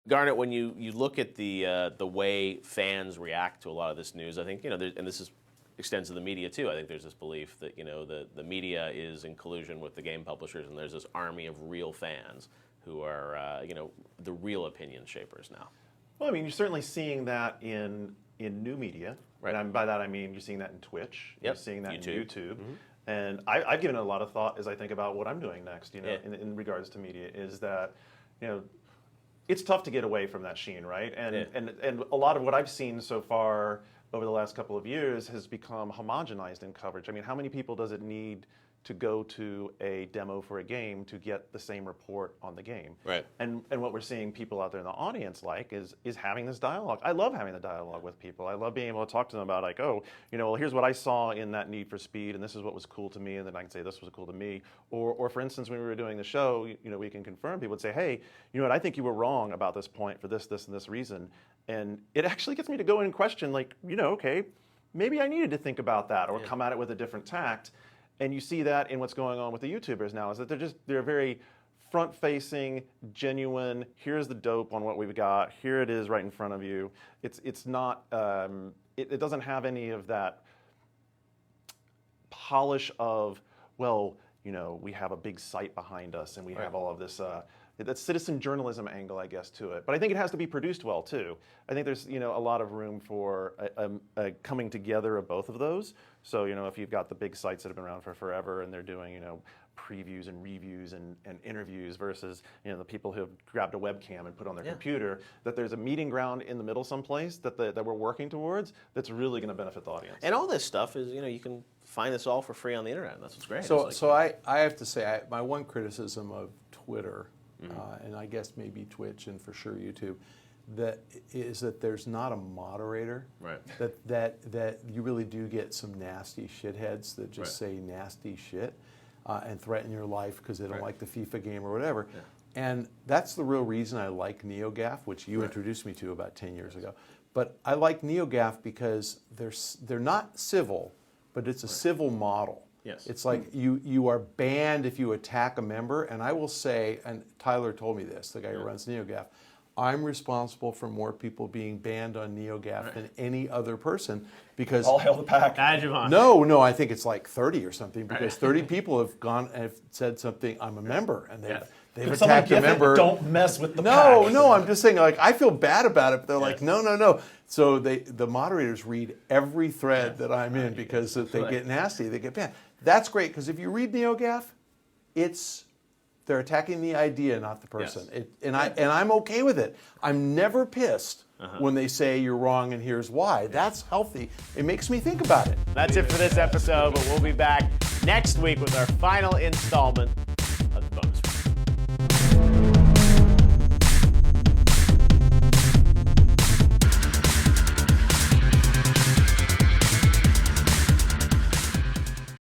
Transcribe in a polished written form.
Garnet, when you look at the way fans react to a lot of this news, I think, and this extends to the media too. I think there's this belief that the media is in collusion with the game publishers, and there's this army of real fans who are the real opinion shapers now. Well, I mean, you're certainly seeing that in new media, right? And by that I mean you're seeing that in Twitch, you're seeing that in YouTube, and I've given it a lot of thought as I think about what I'm doing next. In regards to media, is that it's tough to get away from that sheen, right? And a lot of what I've seen so far over the last couple of years has become homogenized in coverage. I mean, how many people does it need to go to a demo for a game to get the same report on the game? Right. And what we're seeing people out there in the audience like is having this dialogue. I love having the dialogue with people. I love being able to talk to them about like, oh, well, here's what I saw in that Need for Speed, and this is what was cool to me, and then I can say this was cool to me. Or for instance, when we were doing the show, we can confirm. People would say, hey, you know what, I think you were wrong about this point for this, and this reason. And it actually gets me to go in and question, like, okay, maybe I needed to think about that or come at it with a different tact. And you see that in what's going on with the YouTubers now, is that they're very front-facing, genuine. Here's the dope on what we've got. Here it is right in front of you. It's not. It doesn't have any of that polish of, well, we have a big site behind us and we have all of this. That citizen journalism angle, I guess, to it. But I think it has to be produced well too. I think there's a lot of room for a coming together of both of those. So if you've got the big sites that have been around for forever and they're doing previews and reviews and interviews versus the people who have grabbed a webcam and put on their computer, that there's a meeting ground in the middle someplace that we're working towards that's really going to benefit the audience. And all this stuff is you can find this all for free on the internet. That's what's great. So I have to say my one criticism of Twitter. And I guess maybe Twitch and for sure YouTube, that there's not a moderator. Right. That you really do get some nasty shitheads that just say nasty shit and threaten your life because they don't like the FIFA game or whatever. Yeah. And that's the real reason I like NeoGAF, which you introduced me to about 10 years ago. But I like NeoGAF because they're not civil, but it's a civil model. Yes. It's like you are banned if you attack a member, and I will say, and Tyler told me this, the guy who runs NeoGAF, I'm responsible for more people being banned on NeoGAF than any other person because all hail the pack. Badge of honor. No, I think it's like 30 or something because 30 people have gone and have said something. I'm a member, and they've attacked a member. Don't mess with the pack. No, I'm just saying, like, I feel bad about it, but they're like, no. So the moderators read every thread that I'm in because if they get nasty, they get banned. That's great because if you read NeoGAF, they're attacking the idea, not the person. Yes. And I'm okay with it. I'm never pissed when they say you're wrong and here's why. That's healthy. It makes me think about it. That's it for this episode, but we'll be back next week with our final installment